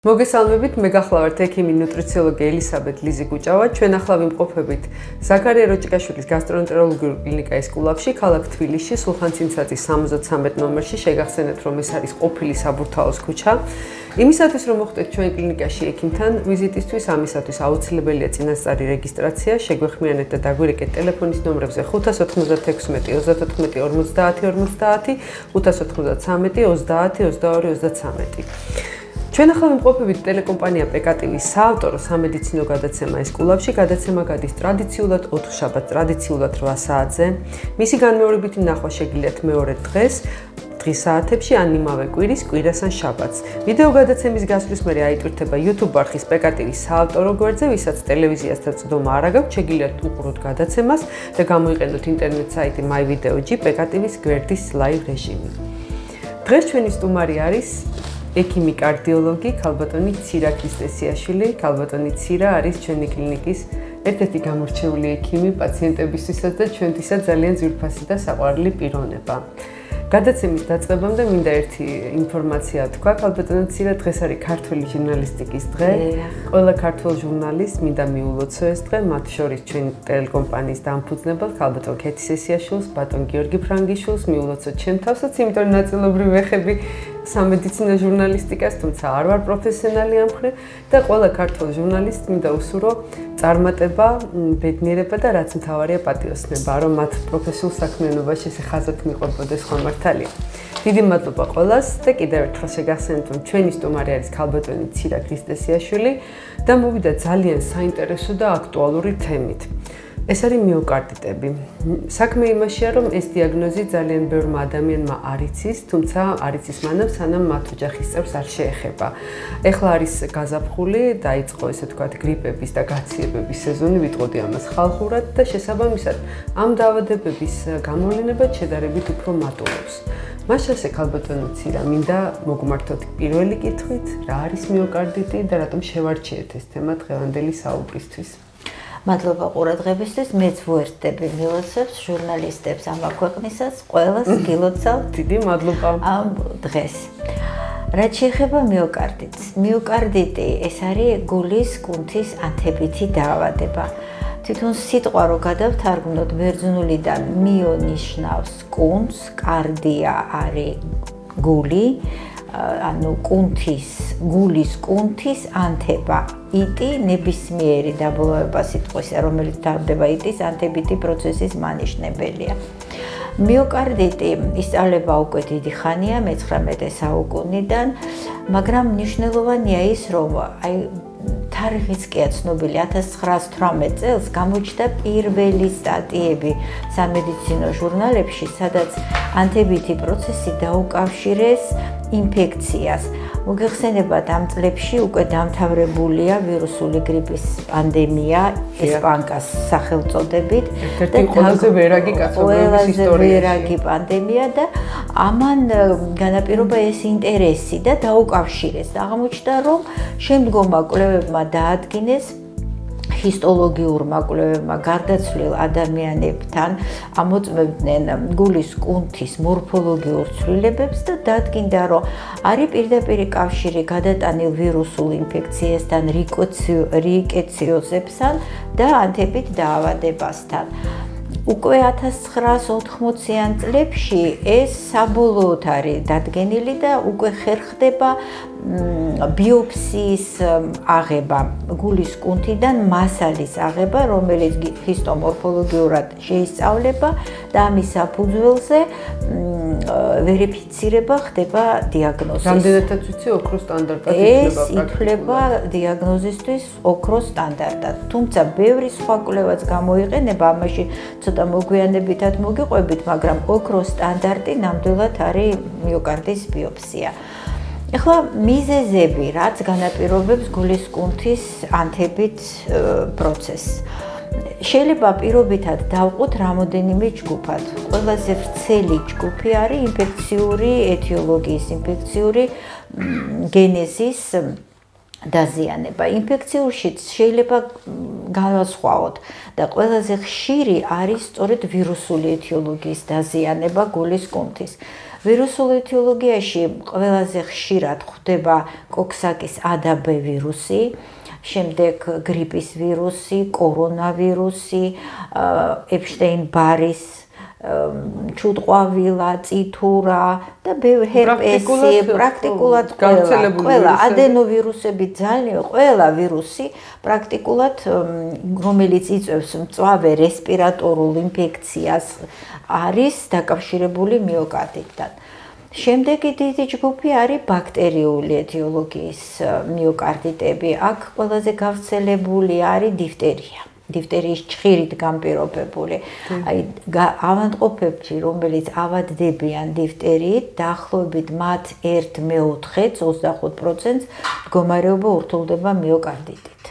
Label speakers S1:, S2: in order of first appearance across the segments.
S1: მოგესალმებით, მე გახლავართ ექიმი ნუტრიციოლოგი ელისაბედ ლიზი გუჭავა. ჩვენ ახლა ვიმყოფებით ზაქარია როჭიკაშვილის გასტროენტეროლოგიურ კლინიკაის კულავში, ქალაქ თბილისში, სულხან-ცინცაძის 73 ნომერში. შეგახსენებთ, რომ ეს არის ყოფილი საბურთალოს ქუჩა. იმისათვის, რომ მოხვდეთ ჩვენ კლინიკაში ექიმთან ვიზიტისთვის, ამისათვის აუცილებელია წინასწარი რეგისტრაცია. შეგვეხმიანეთ და დაგვირეკეთ ტელეფონის ნომრებზე 596 34 50 50, 593 30 22 23. ჩვენ ახლა ვიმყოფებით ტელეკომპანია პეკატივის საავტორო სამედიცინო გადაცემა ეს კულავში. გადაცემა გადის ტრადიციულად 4 შაბათს, ტრადიციულად 8 საათზე. მისი განმეორებითი ნახვა შეგიძლიათ მეორე დღეს საათებში ან იმავე კვირას ან შაბათს. ვიდეო გადაცემის გასვლის მერე აიტვირთება YouTube არხის პეკატივის საავტორო გვერდზე, ვისაც ტელევიზიასთან წვდომა არ აქვს, შეგიძლიათ უყუროთ გადაცემას და გამოიყენოთ ინტერნეტ საიტი MyVideoG პეკატივის გვერდის ლაივ რეჟიმი. დღეს ჩვენი სტუმარი არის ექიმი კარდიოლოგი ქალბატონი ცირა ქრისტესიაშვილი. ქალბატონი ცირა არის ჩვენი კლინიკის ერთ-ერთი გამორჩეული ექიმი პაციენტებისთვისაც და ჩვენთვისაც ძალიან ძვირფასი და საყვარელი პიროვნება. გადაცემის დაწყებამდე მინდა ერთი ინფორმაცია თქვა. ქალბატონი ცირა, დღეს არის ქართული ჟურნალისტიკის დღე. ყველა ქართულ ჟურნალისტს მინდა მიულოცო ეს დღე, მათ შორის ჩვენი ტელეკომპანიის დამფუძნებელ ქალბატონ ქეთისესიაშვილს, ბატონ გიორგი ფრანგიშვილს მიულოცოთ ჩემ თავსაც, იმიტომ რომ ნაწილობრივ ვეხები სამედიცინო ჟურნალისტიკას, თუმცა არ ვარ პროფესიონალი ამ მხრივ და ყველა ქართულ ჟურნალისტს მინდა უსურო წარმატება, ბედნიერება და რაც მთავარია პატიოსნება, რომ მათ პროფესიულ საქმიანობაში ესე ხაზად მიყვებოდეს ხომ მართალია. დიდი მადლობა ყველას და კიდევ ერთხელ შეგახსენებთ, რომ ჩვენი სტუმარი არის ქალბატონი ცირა ქრისტესიაშვილი და მოვიდა ძალიან საინტერესო და აქტუალური თემით. ეს არის მიოკარდიტები. საქმე იმაშია, რომ ეს დიაგნოზი ძალიან ბევრმა ადამიანმა არ იცის, თუმცა არ იცის მანამ, სანამ მათ ოჯახის წევრს არ შეეხება. ეხლა არის გაზაფხული, დაიწყო ესე ვთქვათ გრიპების და გაციებების სეზონი, ვიტყოდი ამას ხალხურად და შესაბამისად ამ დაავადებების გამოვლინება შედარებით უფრო მატულობს. მას ასე ქალბატონი ცირა, მინდა მოგმართოთ პირველი კითხვით, რა არის მიოკარდიტი და რატომ შევარჩიეთ ეს თემა დღევანდელი საუბრისთვის.
S2: მადლობა ყურადღებისთვის, მეც ვუერთდები მილოცებს, ჟურნალისტებს ამ ქვეყნისას, ყველას გილოცავ.
S1: დიდი მადლობა
S2: ამ დღეს. რაც შეეხება მიოკარდიტს. მიოკარდიტი ეს არის გულის კუნთის ანთებითი დაავადება. თვითონ სიტყვა რო გადავთარგმნოთ ბერძნულიდან მიო ნიშნავს კუნთს, კარდია არის გული. ანუ გულის კუნთის ანთება. იტი ნებისმიერი დაბოლოება სიტყვის, რომელიც თავდება იტის ანთებითი პროცესის მანიშნებელია. მიოკარდიტი ისწავლება უკვე დიდი ხანია, მე-19 საუკუნიდან, მაგრამ მნიშვნელოვანია ის, რომ თარიღიც კი ცნობილი 1918 წელს გამოჩნდა პირველი სტატიები სამედიცინო ჟურნალებში, სადაც ანთებითი პროცესი დაუკავშირეს ინფექციას. მოგეხსენებათ, ამ წლებში უკვე დამთავრებულია ვირუსული გრიპის პანდემია ესპანკას სახელწოდებით
S1: და ყველაზე ვერაგი კაცობრიობის ისტორიაში.
S2: ვერაგი პანდემია და ამან განაპირობა ეს ინტერესი და დაუკავშირეს. აღმოჩნდა, რომ შემდგომმა კვლევებმა დაადგინეს ჰისტოლოგიურმა კვლევებმა გარდაცვლილ ადამიანებთან ამოწმებდნენ გულის კუნთის მორფოლოგიურ ცვლილებებს და დადგინდა, რომ არის პირდაპირი კავშირი გადატანილ ვირუსულ ინფექციასთან, რიკეციოზებთან და ანთებით დაავადებასთან. უკვე 1980-იან წლებში ეს საბოლოოდ არის დადგენილი და უკვე ხერხდება ბიოპსიის აღება, გულის კუნთიდან მასალის აღება, რომელიც ჰისტომორფოლოგიურად შეისწავლება და ამის საფუძველზე ვერიფიცირება ხდება დიაგნოზის.
S1: რამდენადაც ვიცი, ოქროს სტანდარტად
S2: ითვლება დიაგნოზისთვის ოქროს სტანდარტად. თუმცა ბევრი სხვა კვლევაც გამოიყენება, ამაში ცოტა მოგვიანებითად მოგიყვებით, მაგრამ ოქროს სტანდარტი ნამდვილად არის მიოკარდის ბიოპსია. ეხლა მიზეზები, რაც განაპირობებს გულის კუნთის ანთებით პროცესს. შეიძლება პირობითად დავყოთ რამოდენიმე ჯგუფად. ყველაზე ვრცელი ჯგუფი არის ინფექციური ეთიოლოგიის, ინფექციური გენეზის დაზიანება. ინფექციურშიც შეიძლება განვასხვაოთ და ყველაზე ხშირი არის სწორედ ვირუსული ეთიოლოგიის დაზიანება გულის კუნთის. ვირუსულ ეთიოლოგიაში ყველაზე ხშირად ხვდება კოქსაკის ADB ვირუსი, შემდეგ გრიპის ვირუსი, კორონავირუსი, ეპშტეინ-ბარის ჩუტყვავილა, წითურა და ჰერპესი, პრაქტიკულად ყველა ადენოვირუსები ძალიან ყველა ვირუსი პრაქტიკულად რომელიც იწვევს მწვავე რესპირატორულ ინფექციას არის დაკავშირებული მიოკარდიტთან. შემდეგი დიდი ჯგუფი არის ბაქტერიული ეთიოლოგიის მიოკარდიტები. აქ ყველაზე გავრცელებული არის დიფტერია. დიფტერიის ჭხირით განპირობებული. აი ავადმყოფებში, რომელიც ავადდებიან დიფტერიით, დაახლოებით მათ 1/4-ს 25%-ს მდგომარეობა ურთულდება მიოკარდიტით.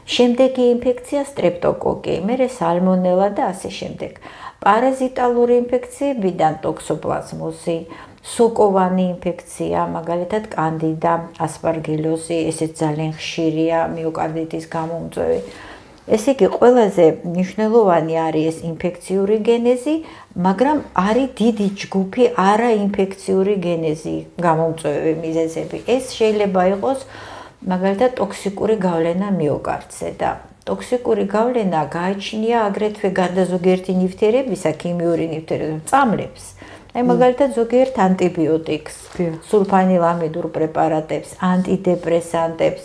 S2: შემდეგი ინფექცია სტრეპტოკოკი, მერე სალმონელა და ასე შემდეგ. პარაზიტალური ინფექციებიდან ტოქსოპლაზმოზი, სოკოვანი ინფექცია, მაგალითად კანდიდა, ასპარგილოზი, ესეც ძალიან ხშირია მიოკარდიტის გამომწვევი. ესე იგი, ყველაზე მნიშვნელოვანი არის ეს ინფექციური გენეზი, მაგრამ არის დიდი ჯგუფი არაინფექციური გენეზი გამომწვევი მიზეზები. ეს შეიძლება იყოს მაგალითად ტოქსიკური გავლენა მიოკარდზე და ტოქსიკური გავლენა გააჩნია აგრეთვე გარდა ზოგიერთი ნივთიერებისა, ქიმიური ნივთიერებისა, წამლებს. აი მაგალითად ზოგიერთ ანტიბიოტიკს, სულფანილამიდურ პრეპარატებს, ანტიდეპრესანტებს,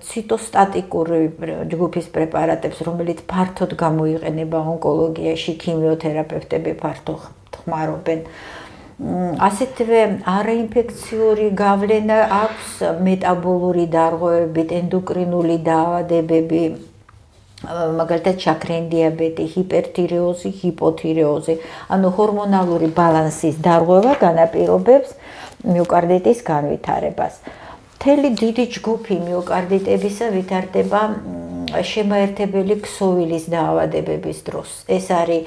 S2: ციტოსტატიკური ჯგუფის პრეპარატებს, რომელიც ფართოდ გამოიყენება ონკოლოგიაში, ქიმიოთერაპევტები ფართოდ ხმარობენ. ასეთვე არაინფექციური გავლენა აქვს მეტაბოლური დარღვევებით, ენდოკრინული დაავადებები, მაგალითად შაქრიანი დიაბეტი, ჰიპერთირეოზი, ჰიპოთირეოზი, ანუ ჰორმონალური ბალანსის დარღვევა განაპირობებს მიოკარდიტის განვითარებას. მთელი დიდი ჯგუფი მიოკარდიტებისა ვითარდება შემაერთებელი ქსოვილის დაავადებების დროს. ეს არის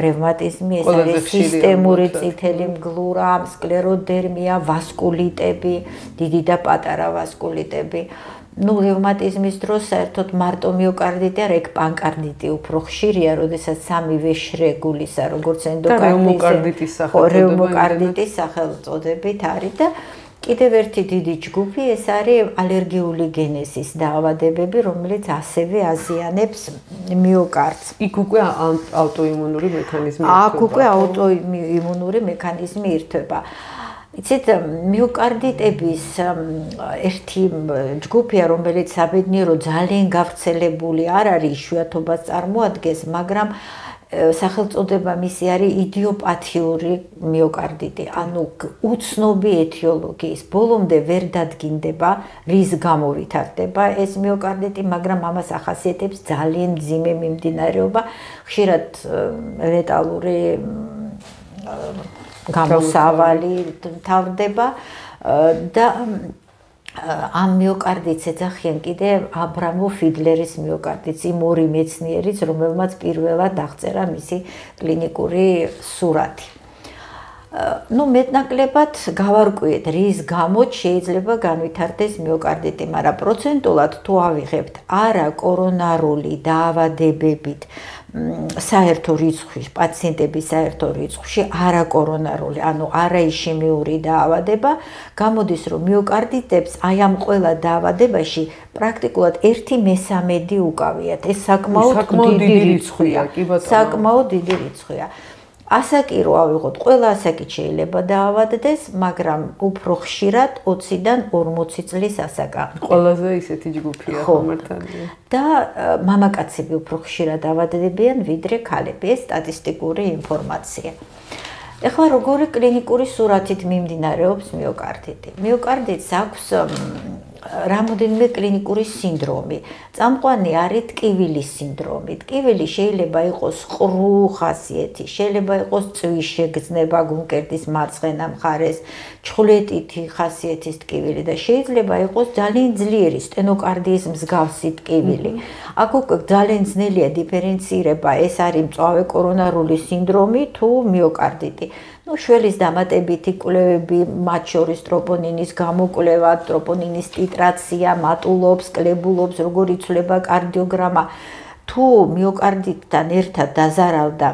S2: რევმატიზმი, ეს არის სისტემური წითელი მგლურა, სკლეროდერმია, ვასკულიტები, დიდი და პატარა ვასკულიტები. ნუ რევმატიზმის დროს საერთოდ მარტო მიოკარდიტი არ, ეგ პანკარდიტი უფრო ხშირია, როდესაც სამივე შრეგულისა, როგორც რევმოკარდიტის სახელწოდებით არის და კიდევ ერთი დიდი ჯგუფი ეს არის ალერგიული გენეზის დაავადებები, რომელიც ასევე აზიანებს მიოკარდს.
S1: იქ უკვე აუტოიმუნური მექანიზმი
S2: ერთვება. აქ უკვე აუტოიმუნური მექანიზმი ერთვება. იცით, მიოკარდიტების ერთი ჯგუფია, რომელიც საბედნიეროდ ძალიან გავრცელებული არ არის, იშვიათობას წარმოადგენს, მაგრამ სახელწოდება მისი არის იდიოპათიური მიოკარდიტი, ანუ უცნობი ეთიოლოგიის. ბოლომდე ვერ დადგინდება, რის გამო ვითარდება ეს მიოკარდიტი, მაგრამ ამას ახასიათებს ძალიან მძიმე მიმდინარეობა, ხშირად ლეტალური გამოსავალი თავდება და ამ მიოკარდიტს ეძახიან კიდე აბრამო ფიდლერის მიოკარდიტს, იმ ორი მეცნიერის, რომელმაც პირველად აღწერა მისი კლინიკური სურათი. ნუ მეტნაკლებად გავარკვიეთ, რის გამოც შეიძლება განვითარდეს მიოკარდიტი, მაგრამ პროცენტულად თუ ავიღებთ არაკორონარული დაავადებებით საერთო რიცხვში, პაციენტების საერთო რიცხვში არაკორონარული, ანუ არაიშემიური დაავადება, გამოდის, რომ მიოკარდიტებს აი ამ ყველა დაავადებაში პრაქტიკულად 1/3 უკავიათ. ეს საკმაოდ დიდი რიცხვია. საკმაოდ დიდი რიცხვია. ასაკი რო ავიღოთ, ყველა ასაკით შეიძლება დაავადდეს, მაგრამ უფრო ხშირად 20-დან 40 წლის ასაკამდე.
S1: ყველაზე ისეთი ჯგუფია ხომერთანია.
S2: და მამაკაცები უფრო ხშირად დაავადდებიან ვიდრე ქალები. ეს სტატისტიკური ინფორმაცია. ეხლა როგორი კლინიკური სურათით მიმდინარეობს მიოკარდიტი? მიოკარდიტს აქვს რამოდენიმე კლინიკური სინდრომი. წამყვანი არის ტკივილის სინდრომი. ტკივილი შეიძლება იყოს ყრუ ხასიათი, შეიძლება იყოს წვის შეგრძნება გულმკერდის მარცხენა მხარეს, ჩხვლეტითი ხასიათის ტკივილი და შეიძლება იყოს ძალიან ძლიერი სტენოკარდიის მსგავსი ტკივილი. აქ უკვე ძალიან ძნელია დიფერენცირება, ეს არის მწვავე კორონარული სინდრომი თუ მიოკარდიტი. ნუ შველის დამატებითი კვლევები, მათ შორის ტროპონინის გამოკვლევა, ტროპონინის ტიტრაცია, მატულობს, კლებულობს, როგორ იცვლება კარდიოგრამა. თუ მიოკარდიტთან ერთად დაზარალდა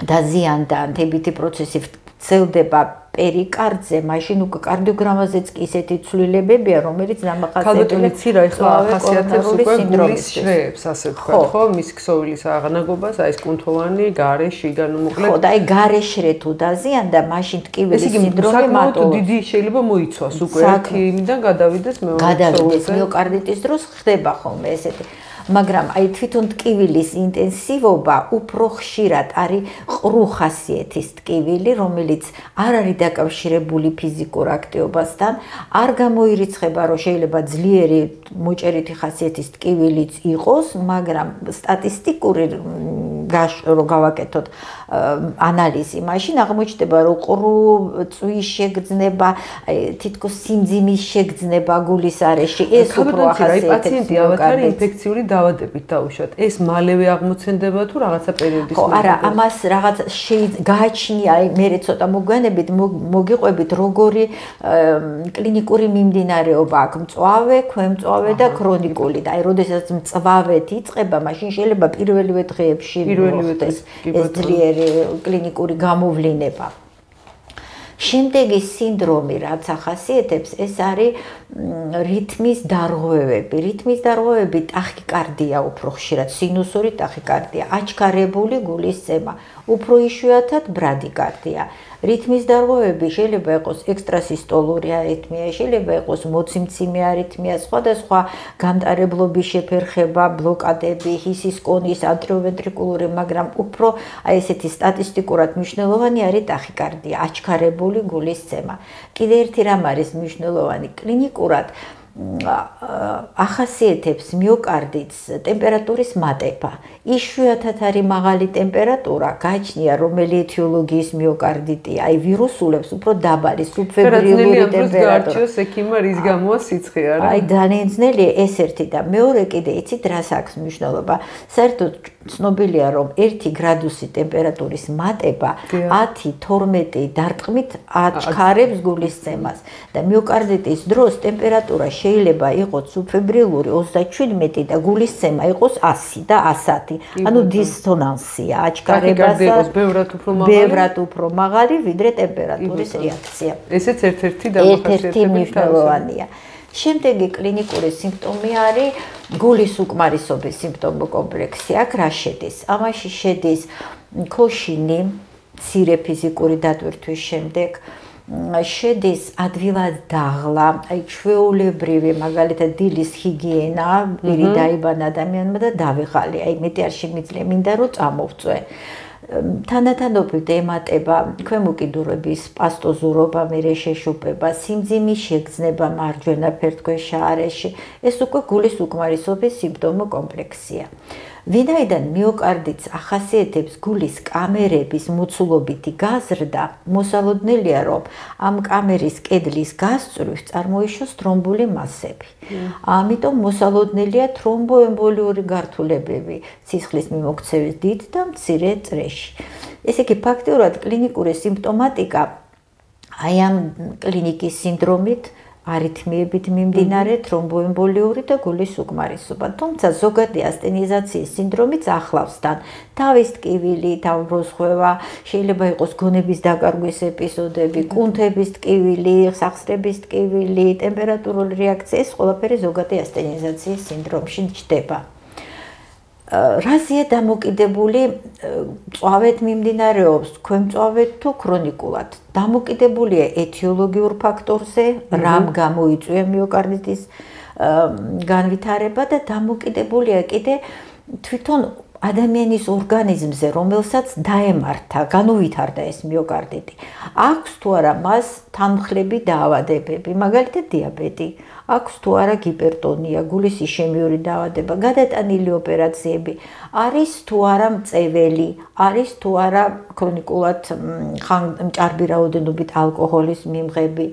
S2: დაზიანდა ანთებითი პროცესი ვრცელდება პერიკარდზე, მაშინ უკვე კარდიოგრამაზეც კი ისეთი ცვლილებებია, რომელიც დამახასიათებელია.
S1: ქალბატონი ეხლა ახასიათებს უკვე გულის შრეებს, ასე თქვა, ხო, მის ქსოვილის აღნაგობას, აი ეს კუნთოვანი, გარე, შიგან უმოკლედ.
S2: ხო, და აი გარე შრე თუ დაზიანდა, მაშინ ტკივილის სინდრომი მატულობს.
S1: დიდი შეიძლება მოიცვას უკვე ერთი იმიდან გადავიდეს მეორე ქსოვილზე.
S2: გადავიდეს მიოკარდიტის დროს ხდება ხოლმე ესეთი. მაგრამ აი თვითონ ტკივილის ინტენსივობა უფრო ხშირად არის ყრუ ხასიათის ტკივილი, რომელიც არ არის დაკავშირებული ფიზიკურ აქტივობასთან, არ გამოირიცხება, რომ შეიძლება ძლიერი მოჭერითი ხასიათის ტკივილიც იყოს, მაგრამ სტატისტიკური რო გავაკეთოთ ანალიზი, მაშინ აღმოჩნდება, რომ ყრუ წვის შეგრძნება, თითქოს სიმძიმის შეგრძნება გულის არეში, ეს უფრო ახასიათებს
S1: პაციენტი ავათარი ინფექციური დავადებით დაუშვათ. ეს მალევე აღმოცენდება თუ რაღაცა პერიოდის
S2: ხო, არა, ამას რაღაც გააჩნია, აი მე ცოტა მოგვიანებით მოგიყვებით, როგორი კლინიკური მიმდინარეობა აქვს, მწვავე, ქვემწვავე და ქრონიკული. და აი, როდესაც მწვავეთ იწყება, მაშინ შეიძლება პირველივე დღეებში მოხდეს ეს ძლიერი კლინიკური გამოვლინება. შემდეგი სინდრომი, რაც ახასიათებს, ეს არის რითმის დარღვევები. რითმის დარღვევები ტახიკარდია უფრო ხშირად, სინუსური ტახიკარდია, აჩქარებული გულის ძემა, უფრო იშვიათად ბრადიკარდია. რითმის დარღვევები შეიძლება იყოს ექსტრასისტოლური არითმია, შეიძლება იყოს მოციმციმე არითმია, სხვადასხვა გამტარებლობის შეფერხება, ბლოკადები, ჰისის კონის, ატრიოვენტრიკულური, მაგრამ უფრო აი ესეთი სტატისტიკურად მნიშვნელოვანი არის ტახიკარდია, აჩქარებული გულის ძემა. კიდე ერთი რამ არის მნიშვნელოვანი, კლინიკურად ახასიათებს მიოკარდიტს ტემპერატურის მატება. იშვიათად არის მაღალი ტემპერატურა, გააჩნია რომელი ეთიოლოგიის მიოკარდიტია, აი ვირუსულებს უფრო დაბალი სუბფებრილური ტემპერატურა.
S1: გაარჩიოს ექიმმა რის გამოა სიცხე არა?
S2: აი ძალიან ძნელია ეს ერთი და მეორე კიდე იცით რას აქვს მნიშვნელობა? საერთოდ ცნობილია რომ 1 გრადუსი ტემპერატურის მატება 10-12 დარტყმით აჩქარებს გულის ძემას და მიოკარდიტის დროს ტემპერატურა შეიძლება იყოს სუბფებრილური 37 და გულის ძემა იყოს 100 და 110. ანუ დისონანსია აჩქარებასა ბევრად უფრო მაღალი ვიდრე ტემპერატურის რეაქცია.
S1: ესეც ერთ-ერთი დამახასიათებელი
S2: მნიშვნელოვანია. შემდეგი კლინიკური სიმპტომი არის გულის უკმარისობის სიმპტომო კომპლექსი. აქ რა შედის? ამაში შედის ქოშინი, მცირე ფიზიკური დატვირთვის შემდეგ, შედის ადვილად დაღლა, აი ჩვეულებრივი მაგალითად დილის ჰიგიენა, პირი დაიბანა ადამიანმა და დავიღალი, აი მეტი არ შემიძლია, მინდა რომ წამოვწვე. თანათანობით ემატება ქვემოკიდურების სპასტოზურობა, მერე შეშუპება, სიმძიმის შეგრძნება მარჯვენა ფერდქვეშა არეში, ეს უკვე გულის უკმარისობის სიმპტომო კომპლექსია. ვინაიდან მიოკარდიტს ახასიათებს გულის კამერების მოცულობითი გაზრდა, მოსალოდნელია, რომ ამ კამერის კედლის გასწვრივ წარმოიშოს თრომბული მასები. ამიტომ მოსალოდნელია თრომბოემბოლიური გართულებები სისხლის მიმოქცევის დიდ და მცირე წრეში. ესე იგი, ფაქტიურად კლინიკური სიმპტომატიკა აი ამ კლინიკის სინდრომით არითმიებით მიმდინარე თრომბოემბოლიური და გულის უკმარისობა. თუმცა ზოგადი ასტენიზაციის სინდრომიც ახლავს თან თავის ტკივილი, თავბროსხვევა, შეიძლება იყოს გონების დაკარგვის ეპიზოდები, კუნთების ტკივილი, სახსრების ტკივილი, ტემპერატურული რეაქცია, ეს ყველაფერი ზოგადი ასტენიზაციის სინდრომში ჩნდება. რაზეა დამოკიდებული მწვავედ მიმდინარეობს, ქვემწვავედ თუ ქრონიკულად? დამოკიდებულია ეთიოლოგიურ ფაქტორზე, რამ გამოიწვია მიოკარდიტის განვითარება და დამოკიდებულია კიდე თვითონ ადამიანის ორგანიზმზე, რომელსაც დაემართა, განუვითარდა ეს მიოკარდიტი. აქვს თუ არა მას თანმხლები დაავადებები, მაგალითად დიაბეტი, აქვს თუ არა გიპერტონია, გულის იშემიური დაავადება, გადატანილი ოპერაციები, არის თუ არა მწეველი, არის თუ არა ქრონიკულად მჭარბი რაოდენობით ალკოჰოლის მიმღები,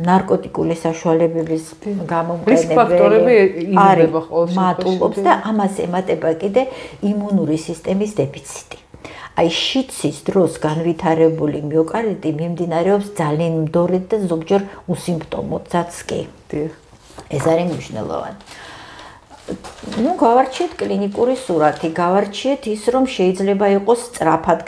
S2: ნარკოტიკული საშუალებების გამომყენებელი არის, მატულობს და ამას ემატება კიდე იმუნური სისტემის დეფიციტი. აი შიცის დროს განვითარებული მიოკარდიტი მიმდინარეობს ძალიან მდორედ და ზოგჯერ უსიმპტომოდაც კი. ეს არის მნიშვნელოვანი. ну გავარჩიეთ კლინიკური სურათი, გავარჩიეთ ის, რომ შეიძლება იყოს სწრაფად.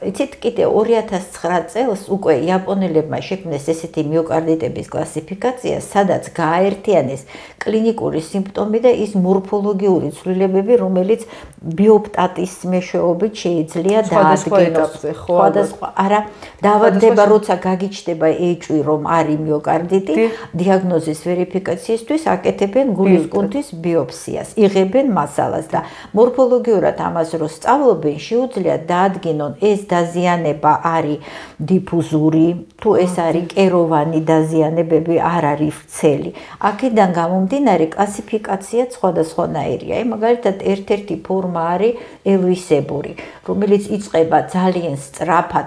S2: იცით, კიდე 2009 წელს უკვე იაპონელებმა შექმნეს ესეთი მიოკარდიტების კლასიფიკაცია, სადაც გააერთიანეს კლინიკური სიმპტომი და ის მორფოლოგიური ცვლილებები, რომელიც ბიოპტატის მეშვეობით შეიძლება დაადგინოს. სხვადასხვა, არა, დაავადება, როცა გაგიჩნდება ეჭვი, რომ არის მიოკარდიტი, დიაგნოზის ვერიფიკაციისთვის აკეთებენ გულის კუნთის ბიოპსიას. იღებენ მასალას და მორფოლოგიურად ამას რო სწავლობენ, შეუძლიათ დაადგინონ ეს დაზიანება არის დიფუზური, თუ ეს არის კეროვანი დაზიანებები, არ არის ვრცელი. აქედან გამომდინარე კლასიფიკაცია სხვადასხვანაირია. მაგალითად, ერთ-ერთი ფორმა არის ელვისებური, რომელიც იწყება ძალიან სწრაფად,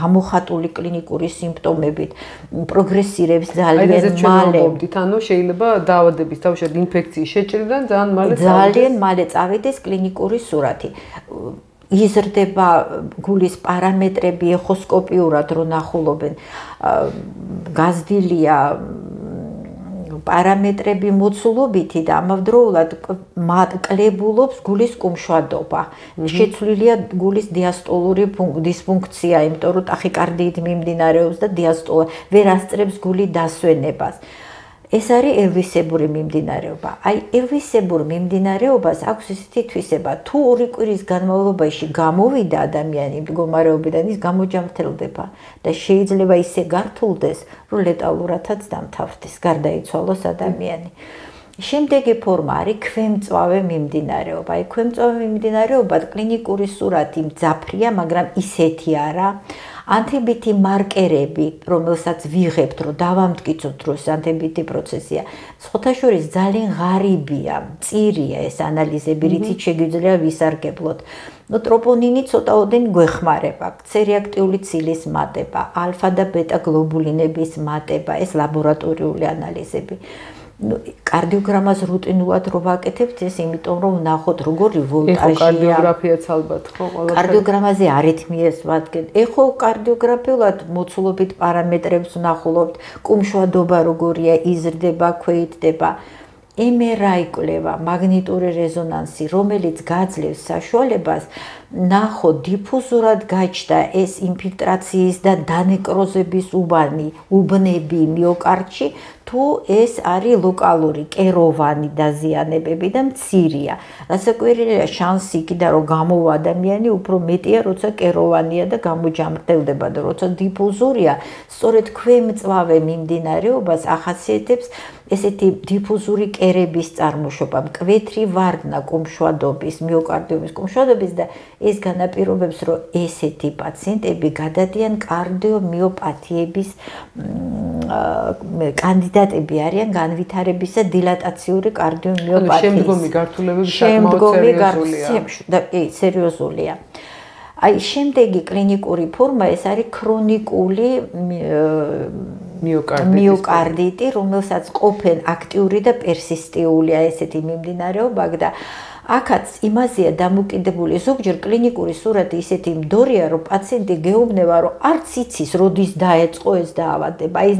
S2: გამოხატული კლინიკური სიმპტომებით, პროგრესირებს ძალიან მალე.
S1: ანუ შეიძლება დაავადების თავშად ინფექციის შეჭრიდან
S2: ძალიან მალე წავიდეს კლინიკური სურათი. იზრდება გულის პარამეტრები ეხოსკოპიურად რო ნახულობენ. გაზრდილია პარამეტრები მოცულობითი და ამავდროულად კლებულობს გულის კუმშვადობა. შეცვლილია გულის დიასტოლური დისფუნქცია, იმიტომ რომ ტახიკარდიით მიმდინარეობს და დიასტოლა ვერ ასწრებს გული დასვენებას. ეს არის ელვისებური მიმდინარეობა. აი, ელვისებურ მიმდინარეობას აქვს ისეთი თვისება, თუ 2 კვირის განმავლობაში გამოვიდა ადამიანი მდგომარეობიდან, ის გამოჯამრთელდება და შეიძლება ისე გართულდეს, რომ ლეტალურადაც დამთავრდეს, გარდაიცვალოს ადამიანი. შემდეგი ფორმა არის ქვემწვავე მიმდინარეობა. აი, ქვემწვავე მიმდინარეობა კლინიკური სურათი მძაფრია, მაგრამ ისეთი არა. ანთებითი მარკერები, რომელსაც ვიღებთ, რომ დავამტკიცოთ, რომ ეს ანთებითი პროცესია, სხვათაშორის ძალიან ღარიბია, მწირია ეს ანალიზები, რითიც შეგვიძლია ვისარგებლოთ. ტროპონინი ცოტაოდენ გვეხმარება, C-რეაქტიული ცილის მატება, ალფა და ბეტა გლობულინების მატება, ეს ლაბორატორიული ანალიზები. კარდიოგრამას რუტინულად რო ვაკეთებთ, ეს იმიტომ რომ ვნახოთ როგორი ვოლტაჟია.
S1: ეკოკარდიოგრაფიაც ალბათ ხო ყველა.
S2: კარდიოგრამაზე არითმიას ვადგენთ. ეკოკარდიოგრაფიულად მოცულობით პარამეტრებს ვნახულობთ, კუმშვადობა როგორია, იზრდება, ქვეითდება. MRI კვლევა, მაგნიტური რეზონანსი, რომელიც გაძლევს საშუალებას ნახოთ დიფუზურად გაჩნდა ეს ინფილტრაციის და დანეკროზების უბნები მიოკარდში, თუ ეს არის ლოკალური კეროვანი დაზიანებები და მცირეა. რასაკვირველია, შანსი იქიდან რომ გამოვა ადამიანი უფრო მეტია, როცა კეროვანია და გამოჯამრთელდება და როცა დიფუზურია, სწორედ ქვემწვავე მიმდინარეობას ახასიათებს ესეთი დიფუზური კერების წარმოშობა, მკვეთრი ვარდნა კუმშვადობის, მიოკარდიუმის კუმშვადობის და ეს განაპირობებს, რომ ესეთი პაციენტები გადადიან კარდიომიოპათიების კანდიდატები არიან განვითარებისა დილატაციური კარდიომიოპათიის.
S1: შემდგომი გართულებები საკმაოდ
S2: სერიოზულია. აი, შემდეგი კლინიკური ფორმა ეს არის ქრონიკული მიოკარდიტი, რომელსაც ყოფენ აქტიური და პერსისტიულია ესეთი მიმდინარეობა და აქაც იმაზეა დამოკიდებული, ზოგჯერ კლინიკური სურათი ისეთი მდორია, რომ პაციენტი გეუბნება, რომ არც იცის, როდის დაეწყო ეს დაავადება. აი,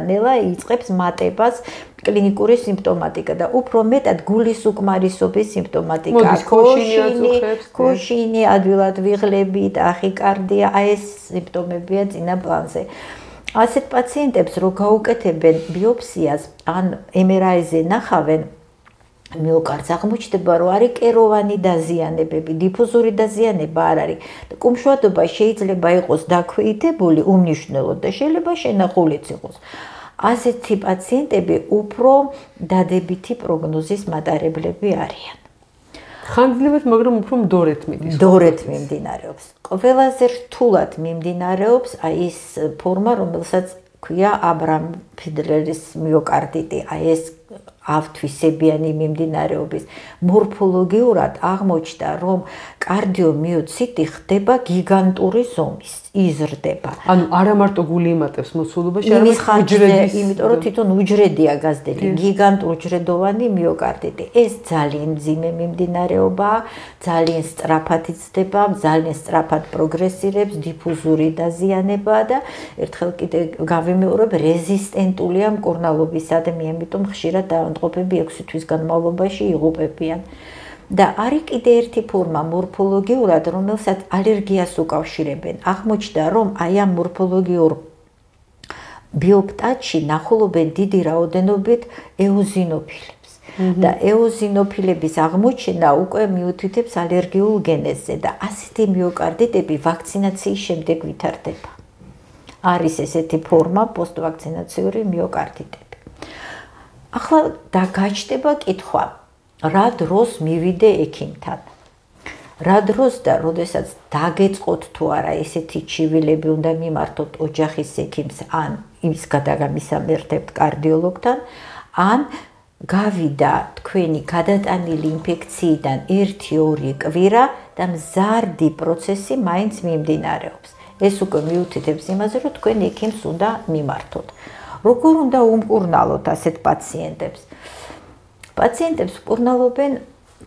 S2: ნელა იწყებს მატებას კლინიკური სიმპტომატიკა და უფრო მეტად გულის უკმარისობის სიმპტომატიკა. ქოშინი, ადვილად ვიღლები, ტახიკარდია, აი ეს სიმპტომებია წინა პლანზე. ასეთ პაციენტებს რო გაუკეთებენ ბიოპსიას ან MRI-ზე ნახავენ მიოკარდს, აღმოჩნდება, რომ არის კეროვანი დაზიანებები, დიფუზური დაზიანება არ არის. კუმშვადობა შეიძლება იყოს დაქვეითებული უმნიშვნელოდ და შეიძლება შენახულიც იყოს. ასეთი პაციენტები უფრო დადებითი პროგნოზის მატარებლები არიან.
S1: ხანგრძლივად, მაგრამ უფრო მდორეთ მიდის.
S2: მდორეთ მიმდინარეობს. ყველაზე რთულად მიმდინარეობს აი ეს ფორმა, რომელსაც ქვია აბრამ ფიდლერის მიოკარდიტი, აი ეს ავთვისებიანი მიმდინარეობის. მორფოლოგიურად აღმოჩნდა, რომ კარდიომიოციტი ხდება გიგანტური ზომის, იზრდება.
S1: ანუ არა მარტო გული იმატებს მოცულობაში,
S2: არამედ უჯრედის, იმიტომ რომ თვითონ უჯრედია გაზრდილი, გიგანტურჯრედოვანი მიოკარდიტი. ეს ძალიან მძიმე მიმდინარეობაა, ძალიან სწრაფად იზრდება, ძალიან სწრაფად პროგრესირებს, დიფუზური დაზიანებაა და ერთხელ კიდე გავიმეორებ, რეზისტენტულია მკურნალობისადმი, ამიტომ ხშირად ავადმყოფები 6 თვის განმავლობაში იღუპებიან. და არის კიდე ერთი ფორმა მორფოლოგიურად, რომელსაც ალერგიას უკავშირებენ. აღმოჩნდა, რომ აი ამ მორფოლოგიურ ბიოპტატში ნახულობენ დიდი რაოდენობით ეოზინოფილებს. და ეოზინოფილების აღმოჩენა უკვე მიუთითებს ალერგიულ გენეზზე და ასეთი მიოკარდიტები ვაქცინაციის შემდეგ ვითარდება. არის ესეთი ფორმა პოსტვაქცინაციური მიოკარდიტები. ახლა გაჩნდება კითხვა, რა დროს მივიდე ექიმთან? რა დროს და როდესაც დაგეწყოთ თუ არა ესეთი ჩივილები უნდა მიმართოთ ოჯახის ექიმს ან იმის გადაგამისამართებთ კარდიოლოგთან, ან გავიდა თქვენი გადატანილი ინფექციიდან 1-2 კვირა და მზარდი პროცესი მაინც მიმდინარეობს. ეს უკვე მიუთითებს იმაზე, რომ თქვენ ექიმს უნდა მიმართოთ. როგორ უნდა უმკურნალოთ ასეთ პაციენტებს? პაციენტებს მკურნალობენ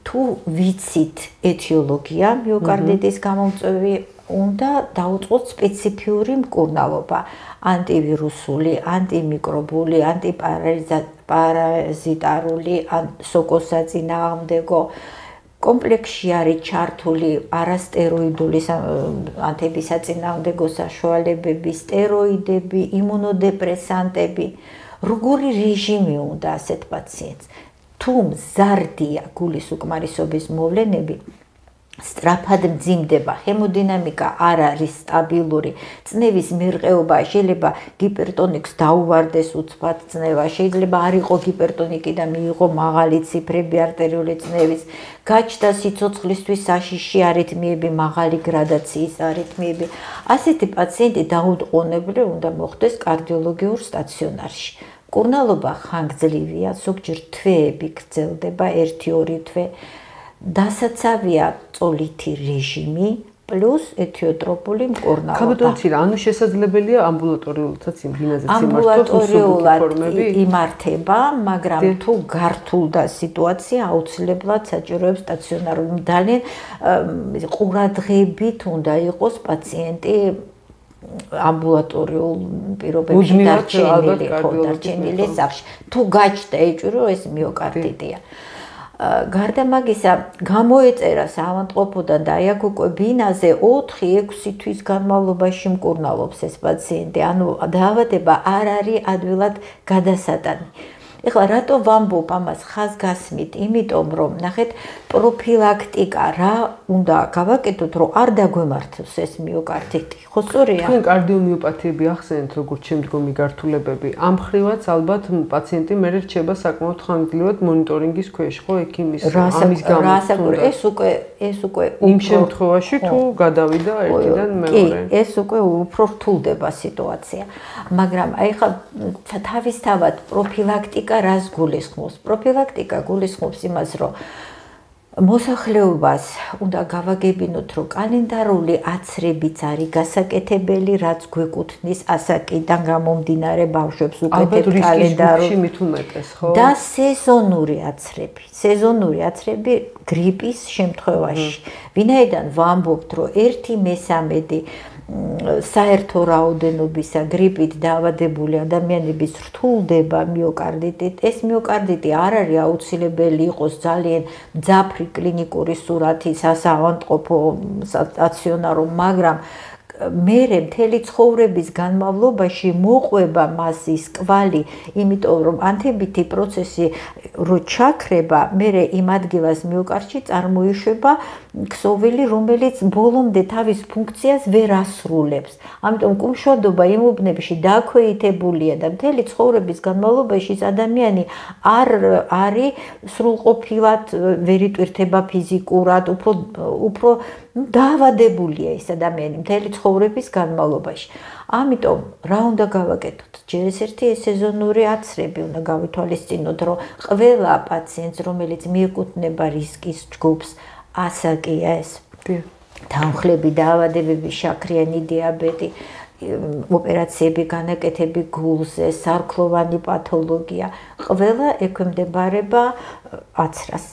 S2: თუ ვიცით ეთიოლოგია მიოკარდიტის გამომწვევი, უნდა დაუწყოთ სპეციფიური მკურნალობა, ანტივირუსული, ანტიმიკრობული, ანტიპარაზიტარული, სოკოსაწინააღმდეგო. კომპლექსში არის ჩართული არასტეროიდული ანთების საწინააღმდეგო საშუალებები, სტეროიდები, იმუნოდებრესანტები. როგორი რეჟიმი უნდა ასეთ პაციენტს? თუ მზარდია გულის უკმარისობის მოვლენები, სწრაფად მძიმდება, ჰემოდინამიკა არ არის სტაბილური, წნევის მერყეობა შეიძლება გიპერტონიკს დაუვარდეს უცბად წნევა, შეიძლება არ იყო გიპერტონიკი და მიიღო მაღალი ციფრები არტერიული წნევის, გაჩნდა სიცოცხლისთვის საშიში არითმიები, მაღალი გრადაციის არითმიები. ასეთი პაციენტი დაუდგონებლივ უნდა მოხვდეს კარდიოლოგიურ სტაციონარში. მკურნალობა ხანგრძლივია, ზოგჯერ თვეები გრძელდება, 1-2 თვე. დასაცავია წოლითი რეჟიმი პლუს ეთიოტროპული მკურნალობა.
S1: ქაბატონცი რა, ანუ შესაძლებელია ამბულატორიულადაც იმბინაზეც იმართოს
S2: ამბულატორიულად იმართება, მაგრამ თუ გართულდა სიტუაცია, აუცილებლად საჭიროებს სტაციონარული ძალიან ყურადღებით უნდა იყოს პაციენტი ამბულატორიულ პირობებში დარჩენილი სახლში. თუ გაჩნდა ეჭვი, ეს მიოკარდიტია. გარდა მაგისა, გამოეწერა საავადმყოფოდან და აი აქ უკვე ბინაზე 4-6 თვის განმავლობაში მკურნალობს ეს პაციენტი, ანუ დაავადება არ არის ადვილად გადასატანი. ეხლა რატო ვამბობ ამას ხაზგასმით? იმიტომ რომ ნახეთ, პროფილაქტიკა რა უნდა გავაკეთოთ, რომ არ დაგვემართოს ეს მიოკარდიტი. ხო სწორია?
S1: თქვენ კარდიომიოპათიები ახსენეთ, როგორც შემდგომი გართულებები. ამ მხრივაც ალბათ პაციენტი მე რჩება საკმაოდ ხანგრძლივად მონიტორინგის ქვეშ, ხო, ექიმის ამის გამო.
S2: ეს უკვე
S1: იმ შემთხვევაში თუ გადავიდა ერთიდან მეორე.
S2: კი, ეს უკვე უფრო რთულდება სიტუაცია. მაგრამ აი ხა თავისთავად პროფილაქტიკა რას გულისხმობს? პროფილაქტიკა გულისხმობს იმას, რომ მოსახლეობას უნდა გავაგებინოთ, რომ კალენდარული აცრებიც არის გასაკეთებელი, რაც გვეკუთვნის ასაკიდან გამომდინარე ბავშვებს უკეთებ კალენდარული
S1: მით უმეტეს, ხო?
S2: და სეზონური აცრები. სეზონური აცრები გრიპის შემთხვევაში. ვინაიდან ვამბობთ, რომ 1/3 საერთო რაოდენობისა გრიპით დაავადებული ადამიანების რთულდება მიოკარდიტით. ეს მიოკარდიტი არ არის აუცილებელი იყოს ძალიან მძაფრი კლინიკური სურათი სასაავადმყოფო სტაციონარო, მაგრამ მერე მთელი ცხოვრების განმავლობაში მოყვება მას ის კვალი, იმიტომ რომ ანთებითი პროცესი რო ჩაქრება, მერე იმ ადგილას მიოკარდში წარმოიშვება ქსოვილი, რომელიც ბოლომდე თავის ფუნქციას ვერ ასრულებს. ამიტომ კუმშვალდობა იმ უბნებში დაქვეითებულია და მთელი ცხოვრების განმავლობაში ეს ადამიანი არ არის სრულყოფილად ვერ იტვირთება ფიზიკურად, უფრო დაავადებულია ეს ადამიანი მთელი ცხოვრების განმავლობაში. ამიტომ რა უნდა გავაკეთოთ? ჯერ ერთი სეზონური აცრები უნდა გავითვალისწინოთ, რომ ყველა პაციენტს, რომელიც მიეკუთვნება რისკის ჯგუფს, ასაკია ეს. თანხლები, დაავადებები, შაქრიანი დიაბეტი, ოპერაციები, განაკეთები გულზე, სარქლოვანი პათოლოგია, ყველა ექვემდებარება აცრას.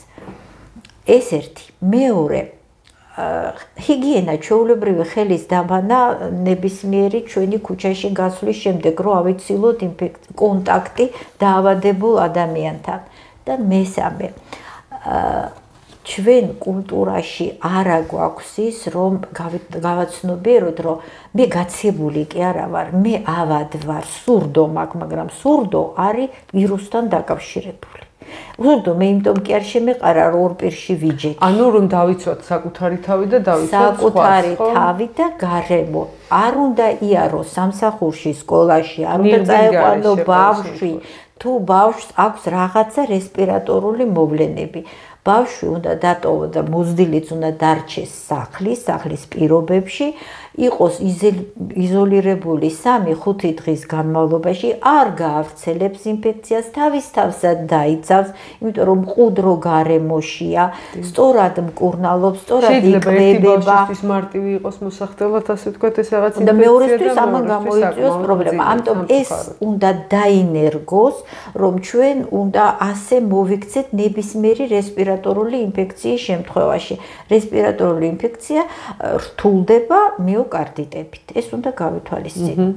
S2: ეს ერთი. მეორე, ჰიგიენა, ჩვეულებრივი ხელის დაბანა ნებისმიერი ჩვენი ქუჩაში გასვლის შემდეგ, რომ ავიცილოთ კონტაქტი დაავადებულ ადამიანთან. და მესამე ჩვენ კულტურაში არა გვაქვს ის, რომ გავაცნობიეროთ, რომ მე გაცებული კი არა ვარ, მე ავად ვარ, სურდო მაქვს, მაგრამ სურდო არის ვირუსთან დაკავშირებული. სურდო მე იმიტომ კი არ შემეყარა, რომ ორ პირში ვიჯექი.
S1: ანუ რომ დავიცვათ საკუთარი თავი და დავიცვათ
S2: საკუთარი თავი და გარემო. არ უნდა იარო სამსახურში, სკოლაში, არ უნდა წაეყვანო ბავშვი, თუ ბავშვს აქვს რაღაცა რესპირატორული მოვლენები. ბავშვი უნდა დატოვო და მოზრდილიც უნდა დარჩეს სახლის პირობებში, იყოს იზოლირებული 3-5 დღის განმავლობაში, არ გაავრცელებს ინფექციას, თავის თავსად დაიცავს, იმიტომ რომ მყუდრო გარემოშია, სწორად მკურნალობს, სწორად იკვებება.
S1: შეიძლება ერთი ბავშვისთვის მარტივი იყოს მოსახდელად, ასე ვთქვათ, ეს რაღაც ინფექცია
S2: და მეორესთვის ამან გამოიწვიოს პრობლემა. ამიტომ ეს უნდა დაინერგოს, რომ ჩვენ უნდა ასე მოვიქცეთ ნებისმიერი რესპირატორული ინფექციის შემთხვევაში. რესპირატორული ინფექცია რთულდება მიოკარდიტებით. ეს უნდა გავითვალისწინოთ.